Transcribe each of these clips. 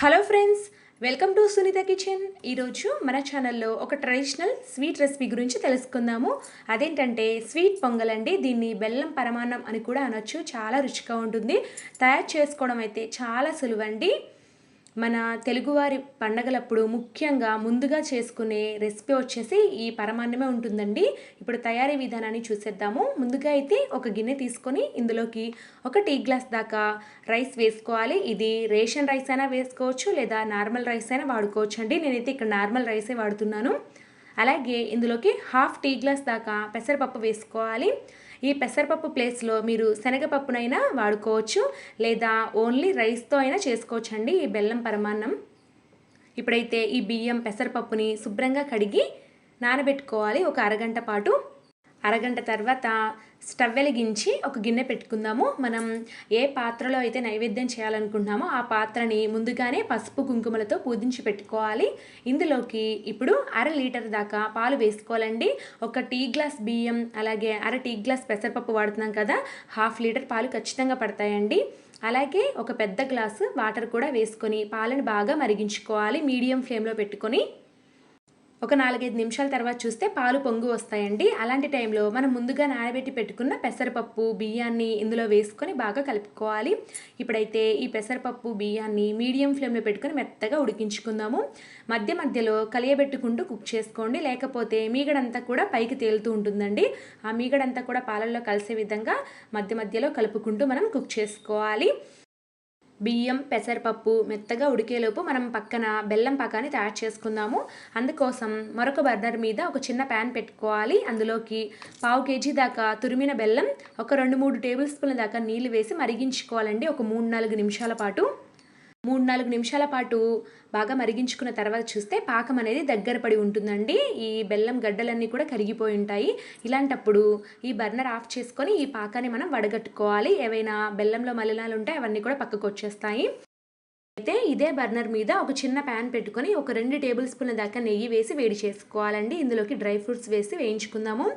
Hello friends, welcome to Sunitha kitchen. ఈరోజు మన ఛానల్లో ఒక ట్రెడిషనల్ స్వీట్ రెసిపీ గురించి తెలుసుకుందాము. అదేంటంటే స్వీట్ పొంగల్ అండి. దీన్ని బెల్లం పరమాన్నం అని కూడా అనొచ్చు. చాలా రుచిగా ఉంటుంది. తయారు చేసుకోవడం అయితే చాలా సులువండి. మన తెలుగువారి పండగలప్పుడు ముఖ్యంగా ముందుగా చేసుకునే రెసిపీ వచ్చేసి ఈ పరమాన్నమే ఉంటుందండి. ఇప్పుడు తయారీ విధానాన్ని చూసేద్దాము. ముందుగా అయితే ఒక గిన్నె తీసుకొని ఇందులోకి ఒక టీ గ్లాస్ దాకా రైస్ వేసుకోవాలి. ఇది రేషన్ రైస్ అయినా వేసుకోవచ్చు, లేదా నార్మల్ రైస్ అయినా వాడుకోవచ్చు అండి. నేనైతే ఇక్కడ నార్మల్ రైసే వాడుతున్నాను. అలాగే ఇందులోకి హాఫ్ టీ గ్లాస్ దాకా పెసరపప్పు వేసుకోవాలి. ఈ పెసరపప్పు ప్లేస్లో మీరు శనగపప్పునైనా వాడుకోవచ్చు, లేదా ఓన్లీ రైస్తో అయినా చేసుకోవచ్చు అండి ఈ బెల్లం పరమాన్నం. ఇప్పుడైతే ఈ బియ్యం పెసరపప్పుని శుభ్రంగా కడిగి నానబెట్టుకోవాలి ఒక అరగంట పాటు. అరగంట తర్వాత స్టవ్ వెలిగించి ఒక గిన్నె పెట్టుకుందాము. మనం ఏ పాత్రలో అయితే నైవేద్యం చేయాలనుకుంటున్నామో ఆ పాత్రని ముందుగానే పసుపు కుంకుమలతో పూజించి పెట్టుకోవాలి. ఇందులోకి ఇప్పుడు 1/2 లీటర్ దాకా పాలు వేసుకోవాలండి. ఒక టీ గ్లాస్ బియ్యం అలాగే 1/2 టీ గ్లాస్ పెసరపప్పు వాడుతున్నాం కదా, 1/2 లీటర్ పాలు ఖచ్చితంగా పడతాయండి. అలాగే ఒక పెద్ద గ్లాసు వాటర్ కూడా వేసుకొని పాలను బాగా మరిగించుకోవాలి మీడియం ఫ్లేమ్లో పెట్టుకొని. ఒక 4-5 నిమిషాల తర్వాత చూస్తే పాలు పొంగు వస్తాయండి. అలాంటి టైంలో మనం ముందుగా నానబెట్టి పెట్టుకున్న పెసరపప్పు బియ్యాన్ని ఇందులో వేసుకొని బాగా కలుపుకోవాలి. ఇప్పుడైతే ఈ పెసరపప్పు బియ్యాన్ని మీడియం ఫ్లేమ్లో పెట్టుకొని మెత్తగా ఉడికించుకుందాము. మధ్య మధ్యలో కలియబెట్టుకుంటూ కుక్ చేసుకోండి, లేకపోతే మీగడంతా కూడా పైకి తేలుతూ ఉంటుందండి. ఆ మీగడంతా కూడా పాలల్లో కలిసే విధంగా మధ్య మధ్యలో కలుపుకుంటూ మనం కుక్ చేసుకోవాలి. బియ్యం పెసరపప్పు మెత్తగా ఉడికేలోపు మనం పక్కన బెల్లం పాకాన్ని తయారు చేసుకుందాము. అందుకోసం మరొక బర్నర్ మీద ఒక చిన్న ప్యాన్ పెట్టుకోవాలి. అందులోకి 1/2 కేజీ దాకా తురిమిన బెల్లం, ఒక 2-3 టేబుల్ స్పూన్ల దాకా నీళ్ళు వేసి మరిగించుకోవాలండి. ఒక 3-4 నిమిషాల పాటు. 3-4 నిమిషాల పాటు బాగా మరిగించుకున్న తర్వాత చూస్తే పాకం అనేది దగ్గర పడి ఉంటుందండి. ఈ బెల్లం గడ్డలన్నీ కూడా కరిగిపోయి ఉంటాయి. ఇలాంటప్పుడు ఈ బర్నర్ ఆఫ్ చేసుకొని ఈ పాకాన్ని మనం వడగట్టుకోవాలి. ఏవైనా బెల్లంలో మలినాలు ఉంటే అవన్నీ కూడా పక్కకు వచ్చేస్తాయి. అయితే ఇదే బర్నర్ మీద ఒక చిన్న ప్యాన్ పెట్టుకొని ఒక 2 టేబుల్ స్పూన్ల దాకా నెయ్యి వేసి వేడి చేసుకోవాలండి. ఇందులోకి డ్రై ఫ్రూట్స్ వేసి వేయించుకుందాము.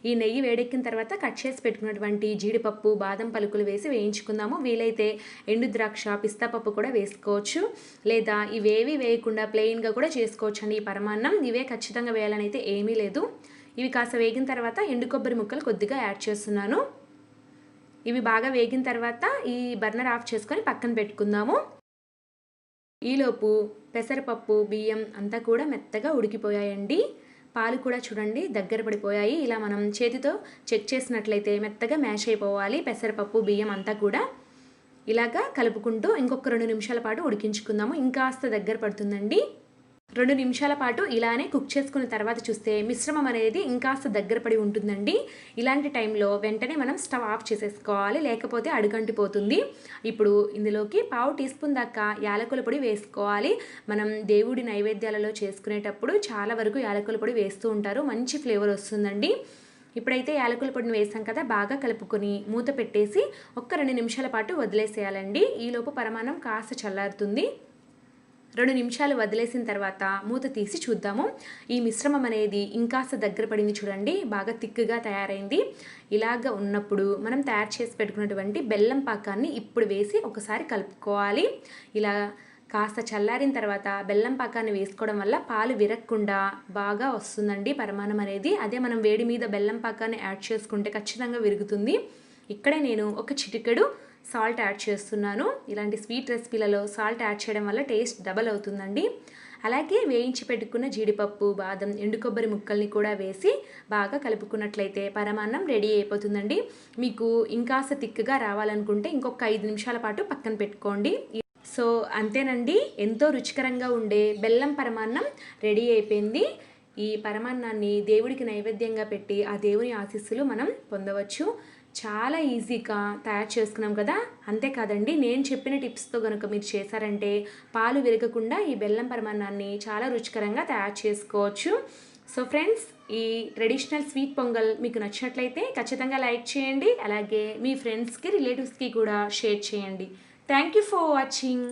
ఈ నెయ్యి వేడెక్కిన తర్వాత కట్ చేసి పెట్టుకున్నటువంటి జీడిపప్పు బాదం పలుకులు వేసి వేయించుకుందాము. వీలైతే ఎండు ద్రాక్ష పిస్తా పప్పు కూడా వేసుకోవచ్చు, లేదా ఇవేవి వేయకుండా ప్లెయిన్గా కూడా చేసుకోవచ్చు అండి ఈ పరమాన్నం. ఇవే ఖచ్చితంగా వేయాలని అయితే ఏమీ లేదు. ఇవి కాస్త వేగిన తర్వాత ఎండు కొబ్బరి ముక్కలు కొద్దిగా యాడ్ చేస్తున్నాను. ఇవి బాగా వేగిన తర్వాత ఈ బర్నర్ ఆఫ్ చేసుకొని పక్కన పెట్టుకుందాము. ఈలోపు పెసరపప్పు బియ్యం అంతా కూడా మెత్తగా ఉడికిపోయాయండి. పాలు కూడా చూడండి దగ్గర పడిపోయాయి. ఇలా మనం చేతితో చెక్ చేసినట్లయితే మెత్తగా మ్యాష్ అయిపోవాలి పెసరపప్పు బియ్యం అంతా కూడా. ఇలాగా కలుపుకుంటూ ఇంకొక 2 నిమిషాల పాటు ఉడికించుకుందాము. ఇంకాస్త దగ్గర పడుతుందండి. 2 నిమిషాల పాటు ఇలానే కుక్ చేసుకున్న తర్వాత చూస్తే మిశ్రమం అనేది ఇంకాస్త దగ్గర పడి ఉంటుందండి. ఇలాంటి టైంలో వెంటనే మనం స్టవ్ ఆఫ్ చేసేసుకోవాలి, లేకపోతే అడుగంటిపోతుంది. ఇప్పుడు ఇందులోకి 1/2 టీ స్పూన్ దాకా యాలకుల పొడి వేసుకోవాలి. మనం దేవుడి నైవేద్యాలలో చేసుకునేటప్పుడు చాలా వరకు యాలకుల పొడి వేస్తూ ఉంటారు, మంచి ఫ్లేవర్ వస్తుందండి. ఇప్పుడైతే యాలకుల పొడిని వేసాం కదా, బాగా కలుపుకొని మూత పెట్టేసి ఒక్క 2 నిమిషాల పాటు వదిలేసేయాలండి. ఈలోపు పరమాన్నం కాస్త చల్లారుతుంది. 2 నిమిషాలు వదిలేసిన తర్వాత మూత తీసి చూద్దాము. ఈ మిశ్రమం అనేది ఇంకాస్త దగ్గర పడింది చూడండి, బాగా థిక్గా తయారైంది. ఇలాగ ఉన్నప్పుడు మనం తయారు చేసి పెట్టుకున్నటువంటి బెల్లం పాకాన్ని ఇప్పుడు వేసి ఒకసారి కలుపుకోవాలి. ఇలా కాస్త చల్లారిన తర్వాత బెల్లం పాకాన్ని వేసుకోవడం వల్ల పాలు విరగకుండా బాగా వస్తుందండి పరమాన్నం అనేది. అదే మనం వేడి మీద బెల్లం పాకాన్ని యాడ్ చేసుకుంటే ఖచ్చితంగా విరుగుతుంది. ఇక్కడే నేను ఒక చిటికెడు సాల్ట్ యాడ్ చేస్తున్నాను. ఇలాంటి స్వీట్ రెసిపీలలో సాల్ట్ యాడ్ చేయడం వల్ల టేస్ట్ డబల్ అవుతుందండి. అలాగే వేయించి పెట్టుకున్న జీడిపప్పు బాదం ఎండు కొబ్బరి ముక్కల్ని కూడా వేసి బాగా కలుపుకున్నట్లయితే పరమాన్నం రెడీ అయిపోతుందండి. మీకు ఇంకాస్త థిక్గా రావాలనుకుంటే ఇంకొక 5 నిమిషాల పాటు పక్కన పెట్టుకోండి. సో అంతేనండి, ఎంతో రుచికరంగా ఉండే బెల్లం పరమాన్నం రెడీ అయిపోయింది. ఈ పరమాన్నాన్ని దేవుడికి నైవేద్యంగా పెట్టి ఆ దేవుని ఆశీస్సులు మనం పొందవచ్చు. చాలా ఈజీగా తయారు చేసుకున్నాం కదా. అంతేకాదండి, నేను చెప్పిన టిప్స్తో కనుక మీరు చేశారంటే పాలు విరగకుండా ఈ బెల్లం పరమాన్నాన్ని చాలా రుచికరంగా తయారు చేసుకోవచ్చు. సో ఫ్రెండ్స్, ఈ ట్రెడిషనల్ స్వీట్ పొంగల్ మీకు నచ్చినట్లయితే ఖచ్చితంగా లైక్ చేయండి. అలాగే మీ ఫ్రెండ్స్కి రిలేటివ్స్కి కూడా షేర్ చేయండి. Thank you for watching.